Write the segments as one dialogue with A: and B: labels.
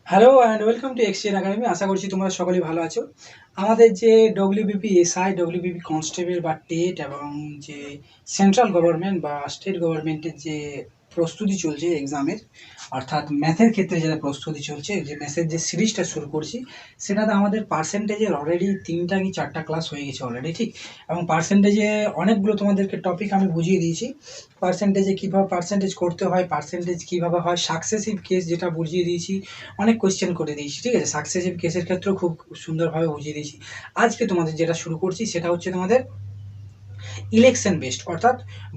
A: Hello and welcome to Exchange Academy. আশা করছি তোমরা সকলেই ভালো আছো। আমাদের যে ডব্লিউবিপি এসআই, ডব্লিউবিপি কনস্টেবল বা টেট এবং যে সেন্ট্রাল গভর্নমেন্ট বা স্টেট গভর্নমেন্টের যে প্রস্তুতি চলছে এক্সামের, অর্থাৎ ম্যাথের ক্ষেত্রে যেটা প্রস্তুতি চলছে, যে ম্যাথের যে সিরিজটা শুরু করছি, সেটাতে আমাদের পার্সেন্টেজের অলরেডি 3টা কি 4টা ক্লাস হয়ে গেছে অলরেডি, ঠিক। এবং পার্সেন্টেজে অনেকগুলো তোমাদেরকে টপিক আমি বুঝিয়ে দিয়েছি। পার্সেন্টেজে কীভাবে পার্সেন্টেজ করতে হয়, পার্সেন্টেজ কীভাবে হয়, সাকসেসিভ কেস যেটা বুঝিয়ে দিয়েছি, অনেক কোয়েশ্চেন করে দিয়েছি, ঠিক আছে। সাকসেসিভ কেসের ক্ষেত্রেও খুব সুন্দরভাবে বুঝিয়ে দিয়েছি। আজকে তোমাদের যেটা শুরু করছি সেটা হচ্ছে তোমাদের ইলেকশন বেসড, অর্থাৎ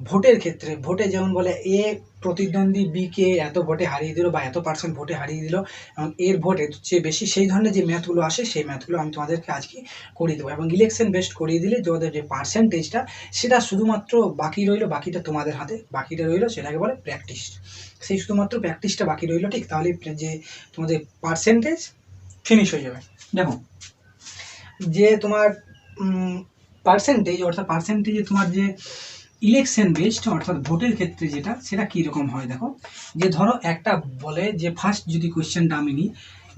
A: ভোটের ক্ষেত্রে। ভোটে যেমন বলে এ প্রতিদ্বন্দ্বী বিকে এত ভোটে হারিয়ে দিল বা এত পার্সেন্ট ভোটে হারিয়ে দিল, এবং এর ভোটে চেয়ে বেশি, সেই ধরনের যে ম্যাথগুলো আসে সেই ম্যাথগুলো আমি তোমাদেরকে আজকে করিয়ে দেবো। এবং ইলেকশন বেসড করিয়ে দিলে তোমাদের যে পার্সেন্টেজটা সেটা শুধুমাত্র বাকি রইলো, বাকিটা তোমাদের হাতে, বাকিটা রইলো সেটাকে বলে প্র্যাকটিস। সেই শুধুমাত্র প্র্যাকটিসটা বাকি রইলো, ঠিক। তাহলে যে তোমাদের পার্সেন্টেজ ফিনিশ হয়ে যাবে। দেখো, যে তোমার পার্সেন্টেজ, অর্থাৎ পার্সেন্টেজে তোমার যে ইলেকশন বেসড অর্থাৎ ভোটের ক্ষেত্রে যেটা, সেটা কীরকম হয় দেখো। যে ধরো একটা বলে যে, ফার্স্ট যদি কোয়েশ্চেনটা আমি নিই,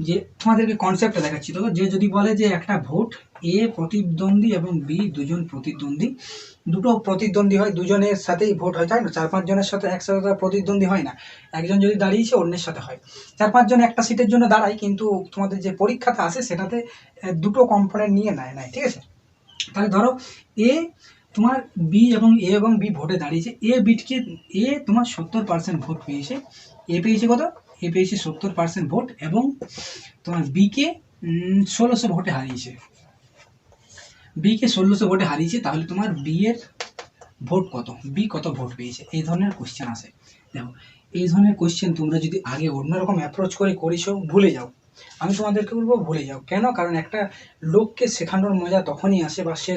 A: যে তোমাদেরকে কনসেপ্টটা দেখাচ্ছি। তো যে যদি বলে যে একটা ভোট, এ প্রতিদ্বন্দ্বী এবং বি দুজন প্রতিদ্বন্দ্বী, দুটো প্রতিদ্বন্দ্বী হয়, দুজনের সাথেই ভোট হয়, তাই না? 4-5 জনের সাথে একসাথে প্রতিদ্বন্দ্বী হয় না, একজন যদি দাঁড়িয়েছে অন্যের সাথে হয়। 4-5 জন একটা সিটের জন্য দাঁড়ায়, কিন্তু তোমাদের যে পরীক্ষাটা আসে সেটাতে দুটো কম্পোনেন্ট নিয়ে নেয়, ঠিক আছে। তাহলে ধরো এ তোমার বি এবং বি ভোটে দাঁড়িয়েছে। এ তোমার 70% ভোট পেয়েছে। এ পেয়েছে কত? এ পেয়েছে 70% ভোট, এবং তোমার বিকে 1600 ভোটে হারিয়েছে। বিকে 1600 ভোটে হারিয়েছে, তাহলে তোমার বি এর ভোট কত, বি কত ভোট পেয়েছে, এই ধরনের কোশ্চেন আসে। দেখো, এই ধরনের কোশ্চেন তোমরা যদি আগে অন্যরকম অ্যাপ্রোচ করে করেছো, ভুলে যাও। আমি তোমাদেরকে বলবো ভুলে যাও। কেন? কারণ একটা লোককে শেখানোর মজা তখনই আসে, বা সে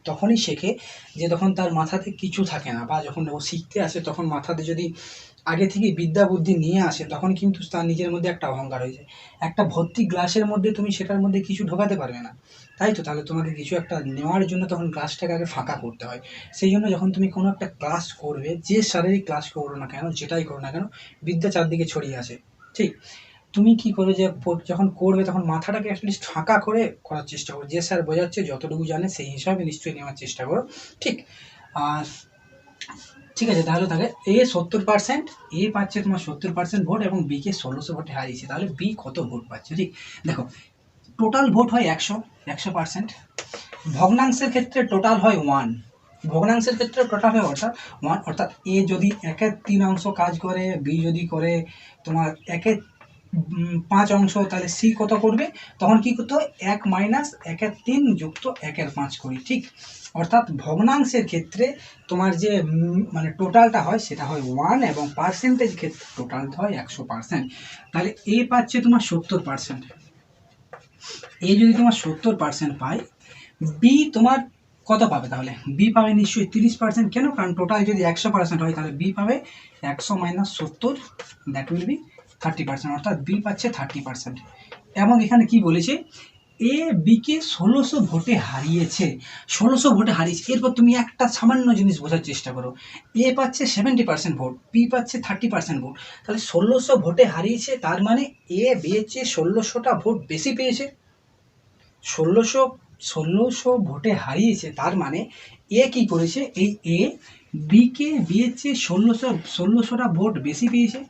A: তখনই শেখে যে তখন তার মাথাতে কিছু থাকে না, বা যখন ও শিখতে আসে তখন মাথাতে যদি আগে থেকে বিদ্যা বুদ্ধি নিয়ে আসে, তখন কিন্তু তার নিজের মধ্যে একটা অহংকার হয়ে যায়। একটা ভর্তি গ্লাসের মধ্যে তুমি সেটার মধ্যে কিছু ঢোকাতে পারবে না, তাই তো। তাহলে তোমাকে কিছু একটা নেওয়ার জন্য তখন গ্লাসটাকে আগে ফাঁকা করতে হয়। সেই জন্য যখন তুমি কোনো একটা ক্লাস করবে, যে শারীরিক ক্লাস করো না কেন, যেটাই করো না কেন, বিদ্যা চারদিকে ছড়িয়ে আসে, ঠিক। তুমি কি করবে, যে যখন করবে তখন মাথাটাকে অ্যাটলিস্ট ফাঁকা করে করার চেষ্টা করো। যে স্যার বোঝাচ্ছে যতটুকু জানে সেই হিসাবে নিশ্চয়ই নেওয়ার চেষ্টা করো, ঠিক। আর ঠিক আছে, তাহলে থাকে এ 70%, এ পাচ্ছে তোমার 70% ভোট, এবং বিকে 1600 ভোটে হারিয়েছে। তাহলে বি কত ভোট পাচ্ছে, ঠিক। দেখো, টোটাল ভোট হয় 100%। ভগ্নাংশের ক্ষেত্রে টোটাল হয় 1। ভগ্নাংশের ক্ষেত্রে টোটাল হয় অর্থাৎ 1, অর্থাৎ এ যদি 1/3 অংশ কাজ করে, বি যদি করে তোমার 1/5 অংশ, তাহলে সি কত করবে? তখন কি করতে হয়? 1 মাইনাস 1/3 যুক্ত 1/5 করি, ঠিক। অর্থাৎ ভগ্নাংশের ক্ষেত্রে তোমার যে মানে টোটালটা হয় সেটা হয় 1, এবং পার্সেন্টেজ ক্ষেত্রে টোটালটা হয় 100%। তাহলে এ পাচ্ছে তোমার 70%। এ যদি তোমার 70% পায়, বি তোমার কত পাবে? তাহলে বি পাবে নিশ্চয়ই 30%। কেন? কারণ টোটাল যদি 100% হয়, তাহলে বি পাবে 100 মাইনাস 70, দ্যাট উইল বি 30%, অর্থাৎ বি পাচ্ছে 30%। এবং এখানে কি বলেছে? এ বিকে 1600 ভোটে হারিয়েছে। 1600 ভোটে হারিয়েছে। এরপর তুমি একটা সামান্য জিনিস বোঝার চেষ্টা করো। এ পাচ্ছে 70% ভোট, বি পাচ্ছে 30% ভোট। তাহলে 1600 ভোটে হারিয়েছে, তার মানে এ পেয়েছে 1600টা ভোট বেশি পেয়েছে। 1600 ভোটে হারিয়েছে, তার মানে এ কি করেছে? এই এ বিকে বিয়ের চেয়ে 1600টা ভোট বেশি পেয়েছে।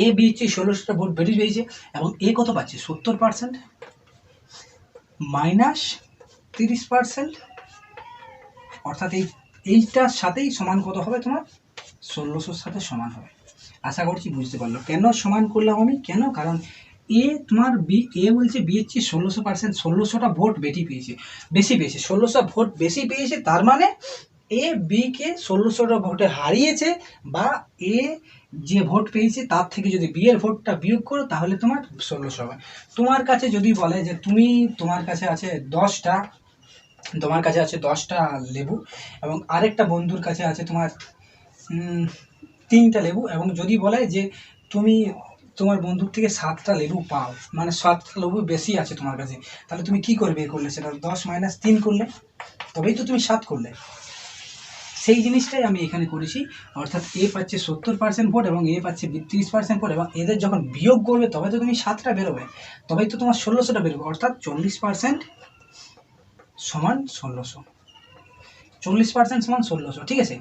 A: এ বিয়ের চেয়ে 1600টা ভোট বেশি পেয়েছে, এবং এ কত পাচ্ছে? 70% মাইনাস 30%, অর্থাৎ এইটার সাথেই সমান কত হবে? তোমার 1600-র সাথে সমান হবে। আশা করছি বুঝতে পারলো কেন সমান করলাম আমি। কেন? কারণ এ তোমার এ বলছে বি এর চেয়ে 1600%, 1600টা ভোট বেশি পেয়েছে, 1600 ভোট বেশি পেয়েছে, তার মানে এ বিকে 1600টা ভোটে হারিয়েছে, বা এ যে ভোট পেয়েছে তার থেকে যদি বি এর ভোটটা বিয়োগ করো, তাহলে তোমার 1600 হবে। তোমার কাছে যদি বলে যে তোমার কাছে আছে 10টা, তোমার কাছে আছে 10টা লেবু, এবং আরেকটা বন্ধুর কাছে আছে তোমার 3টা লেবু, এবং যদি বলে যে তুমি তোমার বন্ধুর থেকে 7টা লেবু পাও, মানে 7টা লেবু বেশি আছে তোমার কাছে, তাহলে তুমি কি করবে? করলে সেটা 10 মাইনাস 3 করলে, তবেই তো তুমি 7 করলে। সেই জিনিসটাই আমি এখানে করেছি, অর্থাৎ এ পাচ্ছে 70% ভোট এবং এ পাচ্ছে 30% ভোট, এবং এদের যখন বিয়োগ করবে তবে তো তুমি 7টা বেরোবে, তবেই তো তোমার 1600টা বেরোবে, অর্থাৎ 40% সমান 1600, 40% সমান 1600, ঠিক আছে।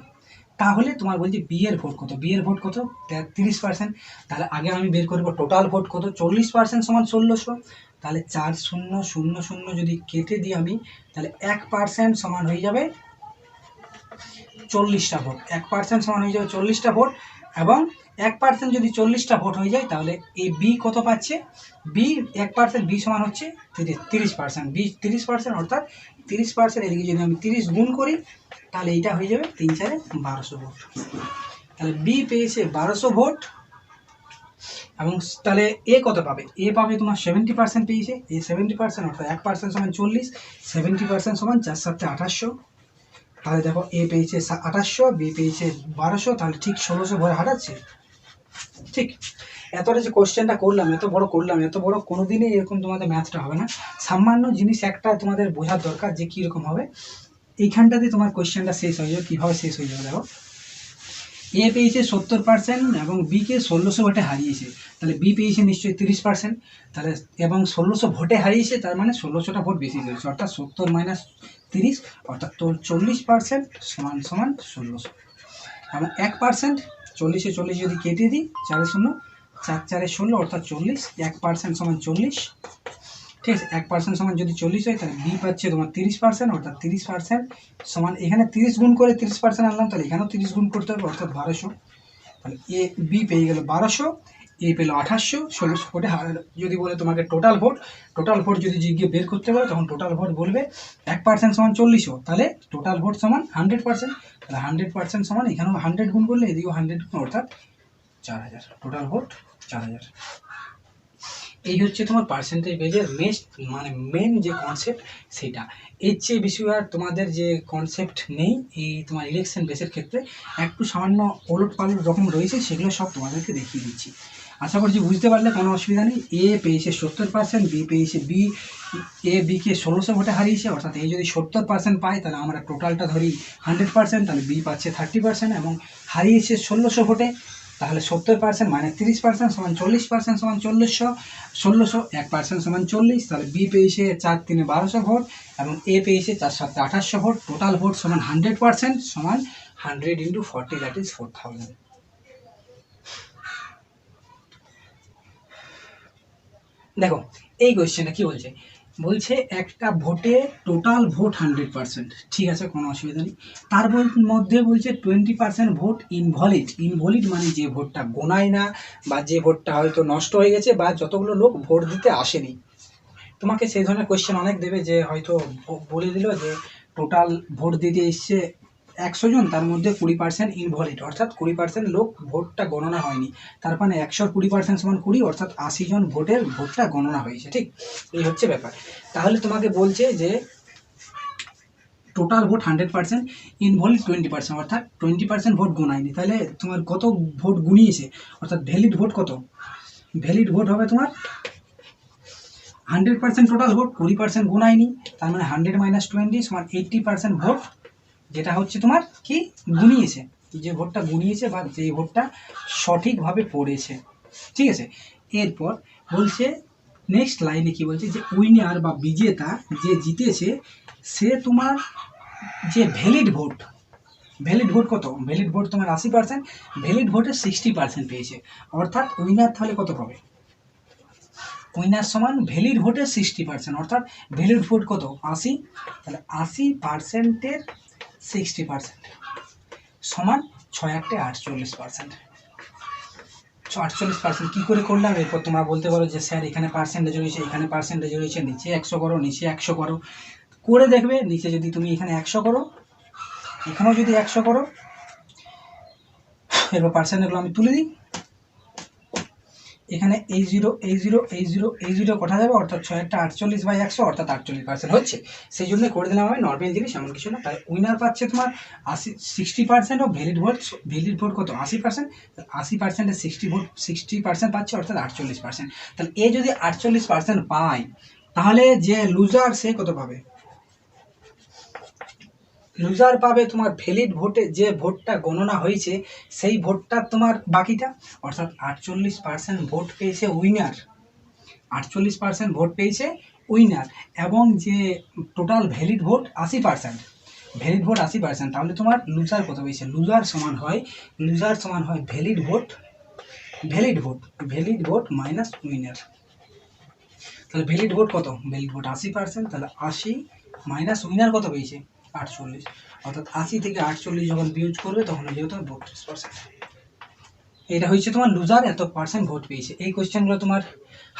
A: তাহলে তোমার বলছি বি এর ভোট কত, বি এর ভোট কত 30%, তাহলে আগে আমি বের করবো টোটাল ভোট কত, 40% সমান 1600, তাহলে 4000 যদি কেটে দিই আমি, তাহলে 1% সমান হয়ে যাবে 40টা ভোট, 1% সমান হয়ে যাবে 40টা ভোট, এবং 1% যদি 40টা ভোট হয়ে যায় তাহলে এই বি কত পাচ্ছে, বি 1%, বি সমান হচ্ছে 30%, বি 30%, অর্থাৎ 30%, এদিকে যদি আমি 30 গুণ করি তাহলে এইটা হয়ে যাবে 3 4 1200 ভোট। তাহলে বি পেয়েছে 1200 ভোট, এবং তাহলে এ কত পাবে, এ পাবে তোমার 70% পেয়েছে, এই 70% অর্থাৎ 1% সমান 40, 70% সমান 4 7 2800, তাহলে দেখো এ পেয়েছে 2800, বি পেয়েছে 1200, তাহলে ঠিক 1600 ভরে হারাচ্ছে। ঠিক, এতটা যে কোশ্চেনটা করলাম, এত বড় করলাম, এত বড় কোনোদিনই এরকম তোমাদের ম্যাথটা হবে না। সামান্য জিনিস একটা তোমাদের বোঝার দরকার যে কীরকম হবে, এইখানটাতে তোমার কোশ্চেনটা শেষ হয়ে যাবে। কীভাবে শেষ হয়ে যাবে দেখো, এ পেয়েছে 70% এবং বিকে 1600 ভোটে হারিয়েছে, তাহলে বি পেয়েছে নিশ্চয়ই 30%, তাহলে এবং 1600 ভোটে হারিয়েছে, তার মানে 1600টা ভোট বেশি পেয়েছে, অর্থাৎ 70 মাইনাস 30, অর্থাৎ তোর 40% সমান সমান 1600, এবং 1%, 40-এ 40 যদি কেটে দিই, 4 0 4 4 16, অর্থাৎ 40, 1% সমান 40, ঠিক আছে। 1% সমান যদি 40 হয় তাহলে বি পাচ্ছে তোমার 30%, অর্থাৎ 30% সমান, এখানে 30 গুণ করে 30% আনলাম, তাহলে এখানেও 30 গুণ করতে হবে, অর্থাৎ 1200, তাহলে এ বি পেয়ে গেল 1200, এ পেল 2800, 1600 ভোটে হারালো। যদি বলে তোমাকে টোটাল ভোট যদি জিজ্ঞে বের করতে বলে, তখন টোটাল ভোট বলবে 1% সমান 40, তাহলে টোটাল ভোট সমান 100%, তাহলে 100% সমান এখানেও 100 গুণ করলে এদিকেও 100 গুণ, অর্থাৎ 4000, টোটাল ভোট 4000। এই হচ্ছে তোমার পার্সেন্টেজ বেজের মেন যে কনসেপ্ট সেটা। এর চেয়ে বেশি আর তোমাদের যে কনসেপ্ট নেই এই তোমার ইলেকশন বেসের ক্ষেত্রে, একটু সামান্য ওলট পালট রকম রয়েছে, সেগুলো সব তোমাদেরকে দেখিয়ে দিচ্ছি। আশা করছি বুঝতে পারলে, কোনো অসুবিধা নেই। এ পেয়েছে 70%, বি পেয়েছে বিকে 1600 ভোটে হারিয়েছে, অর্থাৎ এ যদি 70% পায় তাহলে আমরা টোটালটা ধরি 100%, তাহলে বি পাচ্ছে 30%, এবং হারিয়েছে 1600 ভোটে, তাহলে 70% মাইনাস 30% সমান 40% সমান 1600, 1% সমান 40, তাহলে বি পেয়েছে 4 3 1200 ভোট, এবং এ পেয়েছে 4 7 2800 ভোট, টোটাল ভোট সমান 100% সমান 100 × 40, দ্যাট ইজ 4000। দেখো এই কোয়েশ্চেনটা কি বলছে, বলছে একটা ভোটে টোটাল ভোট 100%, ঠিক আছে, কোনো অসুবিধা নেই। তার মধ্যে বলছে 20% ভোট ইনভ্যালিড মানে যে ভোটটা গোনায় না, বা যে ভোটটা হয়তো নষ্ট হয়ে গেছে, বা যতগুলো লোক ভোট দিতে আসেনি। তোমাকে সেই ধরনের কোয়েশ্চেন অনেক দেবে, যে হয়তো বলে দিল যে টোটাল ভোট দিতে এসছে 100 জন, তার মধ্যে 20% ইনভ্যালিড, অর্থাৎ 20% লোক ভোটটা গণনা হয়নি, তার মানে 100 20% সমান 20, অর্থাৎ 80 জন ভোটটা গণনা হয়েছে। ঠিক, এই হচ্ছে ব্যাপার। তাহলে তোমাকে বলছে যে টোটাল ভোট 100%, ইনভ্যালিড 20%, অর্থাৎ 20% ভোট গোনায়নি। তাহলে তোমার কত ভোট গুনিয়েছে, অর্থাৎ ভ্যালিড ভোট কত, ভ্যালিড ভোট হবে তোমার 100% টোটাল ভোট, 20% গুনায়নি, তার মানে 100 - 20 সমান 80% ভোট, যেটা হচ্ছে তোমার কি গুনিয়েছে, যে ভোটটা গুনিয়েছে বা যে ভোটটা সঠিকভাবে পড়েছে। ঠিক আছে, এরপর বলছে নেক্সট লাইনে কি বলছে, যে উইনার বা বিজেতা যে জিতেছে সে তোমার যে ভ্যালিড ভোট কত, ভ্যালিড ভোট তোমার 80%, ভ্যালিড ভোটের 60% পেয়েছে, অর্থাৎ উইনার তাহলে কত পাবে, উইনার সমান ভ্যালিড ভোটের 60%, অর্থাৎ ভ্যালিড ভোট কত 80, তাহলে 80%-এর 60% সমান 6 8 48%। 48% কী করে করলাম, এরপর তোমরা বলতে পারো যে স্যার এখানে পার্সেন্টেজ রয়েছে, এখানে পার্সেন্টেজ রয়েছে, নিচে 100 করো, নিচে 100 করো, করে দেখবে নিচে যদি তুমি এখানে 100 করো, এখানেও যদি 100 করো, এরপর পার্সেন্টেজগুলো আমি তুলে দিই, এখানে এই জিরো কটা যাবে, অর্থাৎ 6 8 48/100, অর্থাৎ 48% হচ্ছে, সেই জন্য করে দিলাম আমি, নর্মাল জিনিস এমন কিছু না। তাহলে উইনার পাচ্ছে তোমার 60% অফ ভ্যালিড ভোট কত 80%, 80%-এর 60% পাচ্ছে, অর্থাৎ 48%। তাহলে এ যদি 48% পায়, তাহলে যে লুজার সে কত পাবে, লুজার পাবে তোমার ভ্যালিড ভোটে যে ভোটটা গণনা হয়েছে সেই ভোটটা তোমার বাকিটা, অর্থাৎ 48% ভোট পেয়েছে উইনার, 48% ভোট পেয়েছে উইনার, এবং যে total valid vote 80%, valid vote 80%, তাহলে তোমার লুজার কত পেয়েছে? লুজার সমান হয় ভ্যালিড ভোট মাইনাস উইনার। তাহলে ভ্যালিড ভোট কত? ভ্যালিড ভোট 80%, তাহলে 80 মাইনাস উইনার কত পেয়েছে? 48, অর্থাৎ 80 থেকে 48 যখন বিয়োগ করবে তখন হয়ে যাবে তোমার 32%। এটা হচ্ছে তোমার লুজার এত পার্সেন্ট ভোট পেয়েছে। এই কোয়েশ্চেনগুলো তোমার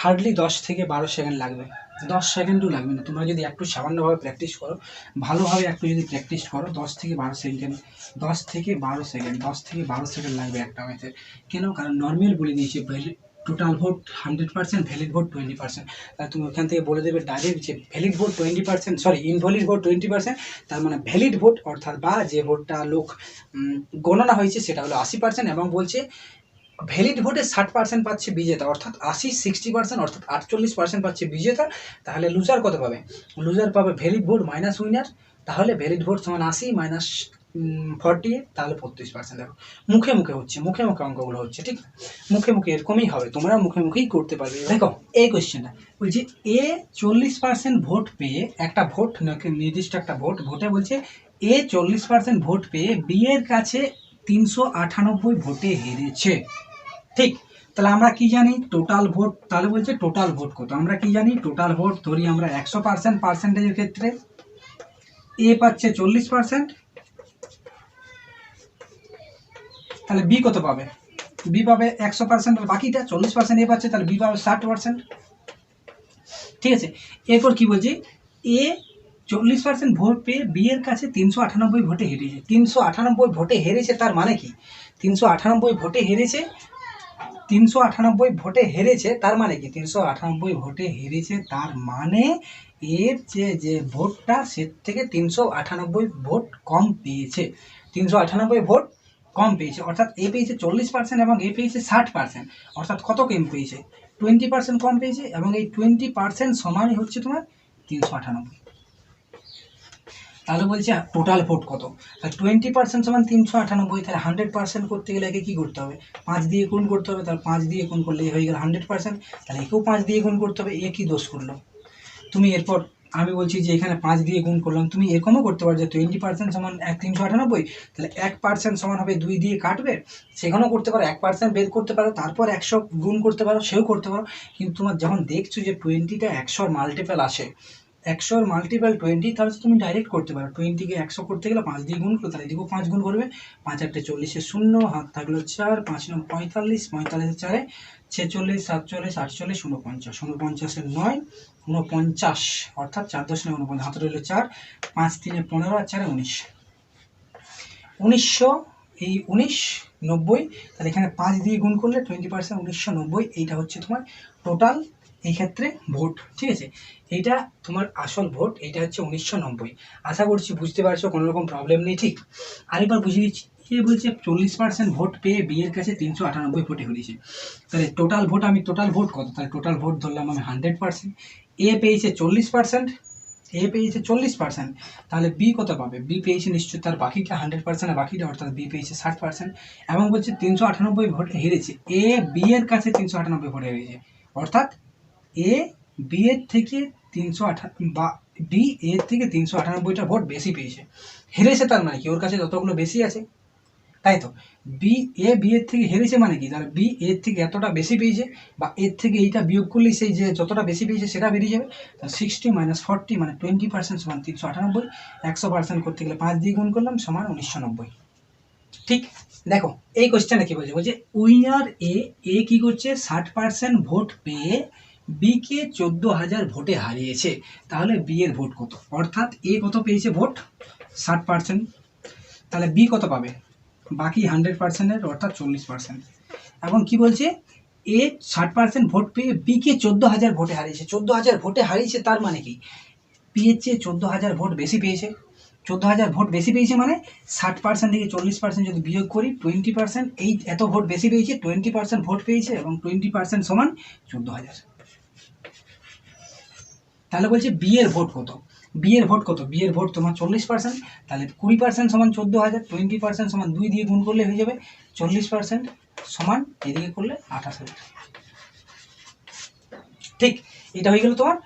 A: হার্ডলি 10 থেকে 12 সেকেন্ড লাগবে, 10 সেকেন্ডও লাগবে না। তোমরা যদি একটু সামান্যভাবে প্র্যাকটিস করো, ভালোভাবে একটু যদি প্র্যাকটিস করো, 10 থেকে 12 সেকেন্ড, 10 থেকে 12 সেকেন্ড লাগবে একটা ম্যাথের। কেন? কারণ নর্মাল বলে দিয়েছে টোটাল ভোট 100%, ভ্যালিড ভোট 20%। তাহলে তুমি ওখান থেকে বলে দেবে ডাইরেক্ট যে valid vote 20%, sorry invalid vote 20%, তার মানে ভ্যালিড ভোট অর্থাৎ বা যে ভোটটা লোক গণনা হয়েছে সেটা হলো 80%, এবং বলছে ভ্যালিড ভোটে 60% পাচ্ছে বিজেতা, অর্থাৎ 60% অর্থাৎ 48% পাচ্ছে বিজেতা। তাহলে লুজার কত পাবে? লুজার পাবে ভ্যালিড ভোট মাইনাস উইনার। তাহলে ভ্যালিড ভোট সমান 80 মাইনাস 48, তাহলে 32%। দেখো মুখে অঙ্কগুলো হচ্ছে, ঠিক মুখে এরকমই হবে, তোমরা মুখেই করতে পারবে। দেখো এই কোয়েশ্চেনটা বলছে এ 40% ভোট পেয়ে, একটা ভোট নির্দিষ্ট একটা ভোটে বলছে এ 40% ভোট পেয়ে বি এর কাছে 398 ভোটে হেরেছে, ঠিক। তাহলে আমরা কি জানি? Total vote. তাহলে বলছে টোটাল ভোট কত? আমরা কি জানি? টোটাল ভোট ধরি আমরা 100%, পার্সেন্টেজের ক্ষেত্রে এ পাচ্ছে 40%, তাহলে বি কত পাবে? বি পাবে 100%, বাকিটা 40% এ পাচ্ছে, তাহলে বি পাবে 60%, ঠিক আছে। এরপর কি বলছি? এ 40% ভোট পেয়ে বি এর কাছে 398 ভোটে হেরেছে। 398 ভোটে হেরেছে তার মানে কি? 398 ভোটে হেরেছে, 398 ভোটে হেরেছে তার মানে কি? 398 ভোটে হেরেছে তার মানে এর যে ভোটটা সে থেকে 398 ভোট কম পেয়েছে, 398 ভোট কম পেয়েছে, অর্থাৎ এ পেয়েছে 40% এবং এ পেয়েছে 60%, অর্থাৎ কত কম পেয়েছে? 20% কম পেয়েছে, এবং এই 20% সমানই হচ্ছে তোমার 398। তাহলে বলছে টোটাল ভোট কত? আর 20% সমান 398, তাহলে 100% করতে গেলে একে কী করতে হবে? 5 দিয়ে গুণ করতে হবে, তাহলে 5 দিয়ে গুণ করলে হয়ে গেল 100%, তাহলে একেও 5 দিয়ে গুণ করতে হবে। এ কী দোষ করলো? তুমি এরপর আমি বলছি যে এখানে 5 দিয়ে গুণ করলাম, তুমি এরকমও করতে পারো যে 20% সমান 398, তাহলে 1% সমান হবে 2 দিয়ে কাটবে, সেখানেও করতে পারো, 1% বের করতে পারো, তারপর 100 গুণ করতে পারো, সেও করতে পারো। কিন্তু তোমার যখন দেখছো যে 20টা 100-র মাল্টিপল আসে, 100-র মাল্টিপল 20, তাহলে তুমি ডাইরেক্ট করতে পারো। 20কে 100 করতে গেলে 5 দিয়ে গুণ করো, তাহলে এদিকেও 5 গুণ করবে, 5 8 40 0, হাত থাকলো 4, 5 9 45, 45 4 46, 47, 48, 49, 49 9, 49, অর্থাৎ 4 10 49, হাতে রইল 4, 5 3 15 আর 4 19, 1900, এই 1990, তাহলে এখানে 5 দিয়ে গুণ করলে 20%, 1990, এইটা হচ্ছে তোমার টোটাল এই ক্ষেত্রে ভোট, ঠিক আছে। এইটা তোমার আসল ভোট, এইটা হচ্ছে 1990। আশা করছি বুঝতে পারছো, কোনো রকম প্রবলেম নেই, ঠিক। আরেকবার বুঝিয়ে দিচ্ছি। এ বলছে 40% ভোট পেয়ে বি এর কাছে 398 ভোটে হয়েছে, তাহলে টোটাল ভোট, আমি টোটাল ভোট কত? তাহলে টোটাল ভোট ধরলাম আমি 100%, এ পেয়েছে 40%, এ পেয়েছে 40%, তাহলে বি কত পাবে? বি পেয়েছে নিশ্চয়ই তার বাকিটা 100%, আর বাকিটা অর্থাৎ বি পেয়েছে 60%, এবং বলছে 398 ভোটে হেরেছে। এ বি এর কাছে 398 ভোটে হেরেছে, অর্থাৎ এ বি এর থেকে 398 বা বি এর থেকে 398টা ভোট বেশি পেয়েছে। হেরেছে তার মানে কি? ওর কাছে যতগুলো বেশি আছে, তাই তো। বি এর থেকে হেরেছে মানে কি? তাহলে বি এর থেকে এতটা বেশি পেয়েছে, বা এর থেকে এইটা বিয়োগ করলেই সেই যে যতটা বেশি পেয়েছে সেটা বেরিয়ে যাবে। তাহলে 60 - 40 মানে 20% সমান 398, 100% করতে গেলে 5 দিয়ে গুণ করলাম সমান 1990, ঠিক। দেখো এই কোয়েশ্চেনে কি বলছে? বলছে উইনার এ কি করছে? 60% ভোট পেয়ে বি কে 14,000 ভোটে হারিয়েছে, তাহলে বি এর ভোট কত? অর্থাৎ এ কত পেয়েছে ভোট? 60%, তাহলে বি কত পাবে? বাকি 100%-এর অর্থাৎ 40%। এবং কি বলছে? এ 60% ভোট পেয়ে বি কে 14,000 ভোটে হারিয়েছে। 14,000 ভোটে হারিয়েছে তার মানে কি? পি এর চেয়ে 14,000 ভোট বেশি পেয়েছে। 14,000 ভোট বেশি পেয়েছে মানে 60% থেকে 40% যদি বিয়োগ করি 20%, এই এত ভোট বেশি পেয়েছে, 20% ভোট পেয়েছে, এবং 20% সমান 14,000। তাহলে বলছে বি এর ভোট কত? বি এর ভোট কত? বি এর ভোট তোমার 40%, তাহলে 20% সমান 14,000, 20% সমান 2 দিয়ে গুণ করলে হয়ে যাবে 40% সমান এদিকে করলে 28,000। ঠিক, এটা হয়ে গেল তোমার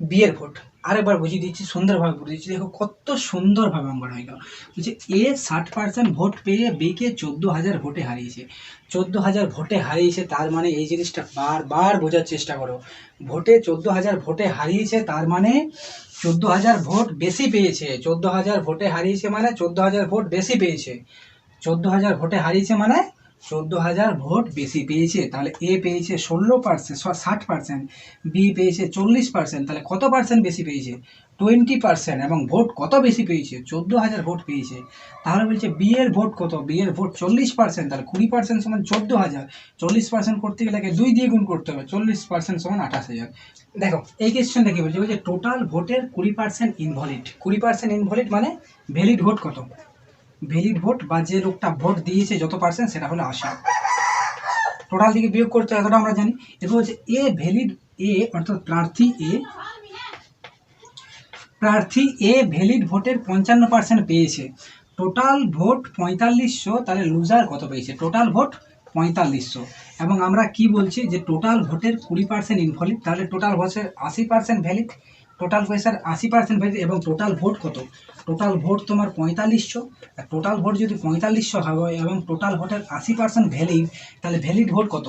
A: বি এর ভোট। আরেকবার বুঝিয়ে দিচ্ছি, সুন্দরভাবে বুঝিয়ে দিচ্ছি, দেখো কত সুন্দরভাবে অঙ্কটা হয়ে গেল। বলছে এ 60% ভোট পেয়ে বিকে 14,000 ভোটে হারিয়েছে। 14,000 ভোটে হারিয়েছে, তার মানে এই জিনিসটা বারবার বোঝার চেষ্টা করো। ভোটে 14,000 ভোটে হারিয়েছে, তার মানে 14,000 ভোট বেশি পেয়েছে। 14,000 ভোটে হারিয়েছে মানে 14,000 ভোট বেশি পেয়েছে। 14,000 ভোটে হারিয়েছে মানে 14,000 ভোট বেশি পেয়েছে। তাহলে এ পেয়েছে 16%, 60%, বি পেয়েছে 40%, তাহলে কত পার্সেন্ট বেশি পেয়েছে? 20%। এবং ভোট কত বেশি পেয়েছে? 14,000 ভোট পেয়েছে। তাহলে বলছে বি এর ভোট কত? বি এর ভোট 40%, তাহলে 20% সমান 14,000, 40% করতে গেলে 2 দিয়ে গুণ করতে হবে, 40% সমান 28,000। দেখো এই কোয়েশ্চেনটা কি বলছে? বলছে টোটাল ভোটের 20% ইনভ্যালিড। 20% ইনভ্যালিড মানে ভ্যালিড ভোট কত? ভ্যালিড ভোট বা যে লোকটা ভোট দিয়েছে যত পার্সেন্ট সেটা হলো 80। টোটাল থেকে বিয়োগ করতে এতটা আমরা জানি। এরপর হচ্ছে এ ভ্যালিড, এ অর্থাৎ প্রার্থী এ ভ্যালিড ভোটের 55% পেয়েছে। টোটাল ভোট 4500, তাহলে লুজার কত পেয়েছে? Total vote 4500। এবং আমরা কি বলছি যে টোটাল ভোটের 20% ইনভ্যালিড, তাহলে টোটাল ভোটের 80% ভ্যালিড। টোটাল পয়সার 80% ভ্যালিড এবং টোটাল ভোট কত? টোটাল ভোট তোমার 4500। টোটাল ভোট যদি 4500 হয় এবং টোটাল ভোটের 80% ভ্যালিড, তাহলে ভ্যালিড ভোট কত?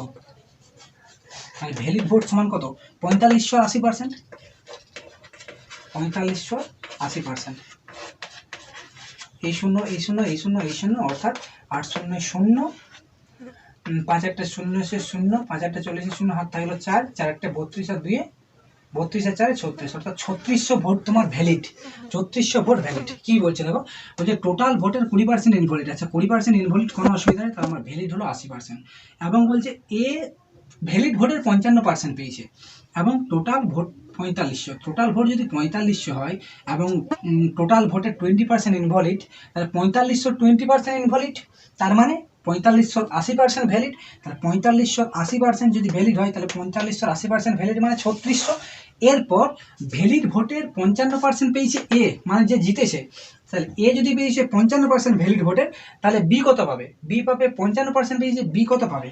A: তাহলে ভ্যালিড ভোট সমান কত? 4500 80%, 4500 80%। এই শূন্য এই শূন্য এই শূন্য এই শূন্য, অর্থাৎ 8 শূন্য 0, 5 একটা 0 সে 0, 5 একটা 40 শূন্য, হাত থাকলো 4, 4 একটা 32 আর 2 32 আর 4 36, অর্থাৎ 3600 ভোট তোমার ভ্যালিড। 3600 vote valid. কি বলছে দেখো, বলছে টোটাল ভোটের 20% ইনভ্যালিড। আচ্ছা 20% ইনভ্যালিড কোনো অসুবিধা নেই, তাহলে আমার ভ্যালিড হলো 80%। এবং বলছে এ ভ্যালিড ভোটের 55% পেয়েছে এবং টোটাল ভোট 4500। টোটাল ভোট যদি 4500 হয় এবং টোটাল ভোটের 20% ইনভ্যালিড, তাহলে 4500 20% ইনভ্যালিড, তার মানে 4500 80% ভ্যালিড। তাহলে 4500 80% যদি ভ্যালিড হয়, তাহলে 4500 80% ভ্যালিড মানে 3600। এরপর ভ্যালিড ভোটের 55% পেয়েছে এ, মানে যে জিতেছে। তাহলে এ যদি পেয়েছে 55% ভ্যালিড ভোটের, তাহলে বি কত পাবে? বি পাবে 55% পেয়েছে, বি কত পাবে?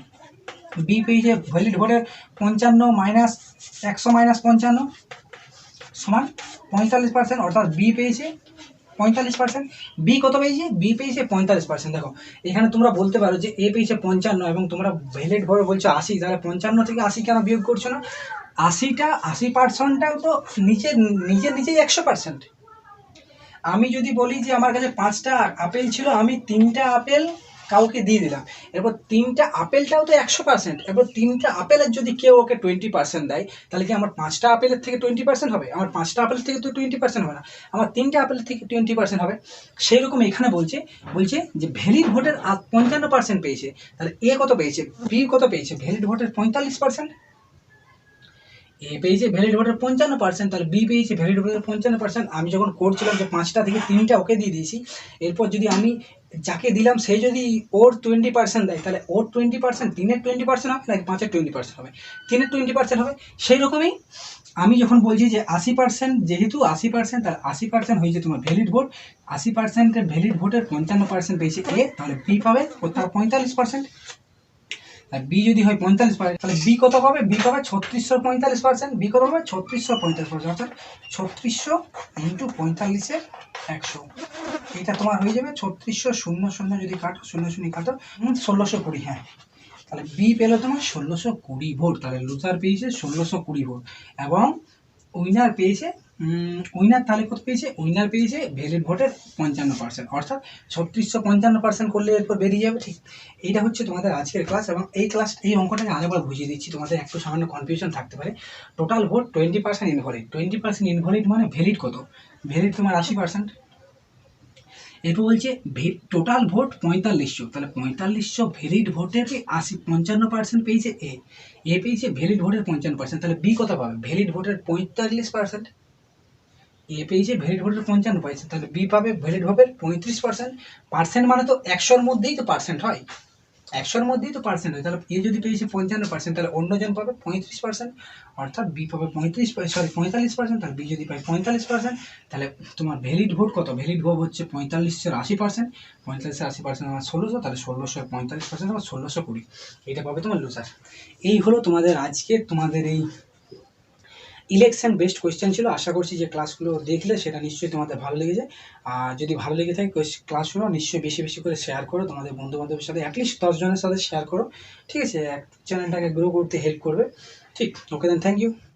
A: বি পেয়েছে ভ্যালিড ভোটের 55 মাইনাস 100 মাইনাস 55 সমান 45%, অর্থাৎ বি পেয়েছে 45%। বি কত পেয়েছে? বি পেয়েছে 45%। দেখো এখানে তোমরা বলতে পারো যে এ পেয়েছে 55 এবং তোমরা ভ্যালিড ভোট বলছো 80, তাহলে 55 থেকে 80 কেন বিয়োগ করছো না? 80%টাও তো নিজেই 100%। আমি যদি বলি যে আমার কাছে 5টা আপেল ছিল, আমি 3টা আপেল কাউকে দিয়ে দিলাম, এরপর 3টা আপেলটাও তো 100%। এরপর 3টা আপেলের যদি কেউ ওকে 20% দেয়, তাহলে কি আমার 5টা আপেলের থেকে 20% হবে? আমার 5টা আপেল থেকে তো 20% হবে না, আমার 3টা আপেলের থেকে 20% হবে। সেই রকম এখানে বলছে যে ভ্যালিড ভোটের 55% পেয়েছে, তাহলে এ কত পেয়েছে? বি কত পেয়েছে? ভ্যালিড ভোটের 45%। এ পেয়েছে ভ্যালিড ভোটের 55%, তাহলে বি পেয়েছে ভ্যালিড ভোটের 55%। আমি যখন করছিলাম যে 5টা থেকে 3টা ওকে দিয়ে দিয়েছি, এরপর যদি আমি যাকে দিলাম সে যদি ওর 20% দেয়, তাহলে ওর 20% 3-এর 20% হবে নাকি 5-এর 20% হবে? 3-এর 20% হবে। সেই রকমই আমি যখন বলছি যে 80%, যেহেতু 80%, তাহলে 80% হয়েছে তোমার ভ্যালিড ভোট। 80%-এর ভ্যালিড ভোটের 55% পেয়েছে এ, তাহলে বি পাবে তার 45%। আর বি যদি হয় 45%, তাহলে বি কত পাবে? বি পাবে 3600 45%। বি কত পাবে? 3600 45%, অর্থাৎ 3600 ইন্টু 45-এর 100। এটা তোমার হয়ে যাবে 3600, 00 যদি কাটো, 00 কাটো, 1620। হ্যাঁ, তাহলে বি পেলো তোমার 1620 ভোট। তাহলে লুজার পেয়েছে 1620 ভোট এবং উইনার পেয়েছে উইনার তাহলে কত পেয়েছে? উইনার পেয়েছে ভ্যালিড ভোটের 55%, অর্থাৎ 3655% করলে এরপর বেরিয়ে যাবে। ঠিক, এইটা হচ্ছে তোমাদের আজকের ক্লাস। এবং এই অঙ্কটাকে আরেকবার বুঝিয়ে দিচ্ছি, তোমাদের একটু সামান্য কনফিউশন থাকতে পারে। Total vote 20% invalid. 20% ইনভ্যালিড মানে ভ্যালিড কত? ভ্যালিড তোমার 80%। এরপর বলছে টোটাল ভোট 4500, তাহলে 4500 ভ্যালিড ভোটের 55% পেয়েছে এ পেয়েছে ভ্যালিড ভোটের 55%, তাহলে বি কত পাবে? ভ্যালিড ভোটের 45%। এ পেয়েছে ভ্যালিড ভোটের 55%, তাহলে বি পাবে ভ্যালিড ভোটের 35%। পার্সেন্ট মানে তো 100-র মধ্যেই তো পার্সেন্ট হয়। 100-র মধ্যেই তো পার্সেন্ট হয়, তাহলে এ যদি পেয়েছে 55%, তাহলে অন্যজন পাবে 35%, অর্থাৎ বি পাবে 45%, তাহলে বি যদি পায় 45%, তাহলে তোমার ভ্যালিড ভোট কত? ভ্যালিড ভোট হচ্ছে 45-এর 80%, 45-এর 80% আমার 1600, তাহলে 1600-এর 45% আমার 1620, এটা পাবে তোমার লুজার। এই হলো তোমাদের আজকের তোমাদের এই ইলেকশন বেসড কোয়েশ্চেন ছিল। আশা করছি যে ক্লাসগুলো দেখলে সেটা নিশ্চয়ই তোমাদের ভালো লেগেছে। আর যদি ভালো লেগে থাকে ক্লাসগুলো নিশ্চয়ই বেশি বেশি করে শেয়ার করো তোমাদের বন্ধু বান্ধবের সাথে, অ্যাটলিস্ট 10 জনের সাথে শেয়ার করো, ঠিক আছে? চ্যানেলটাকে গ্রো করতে হেল্প করবে। ঠিক, ওকে দেন, থ্যাংক ইউ।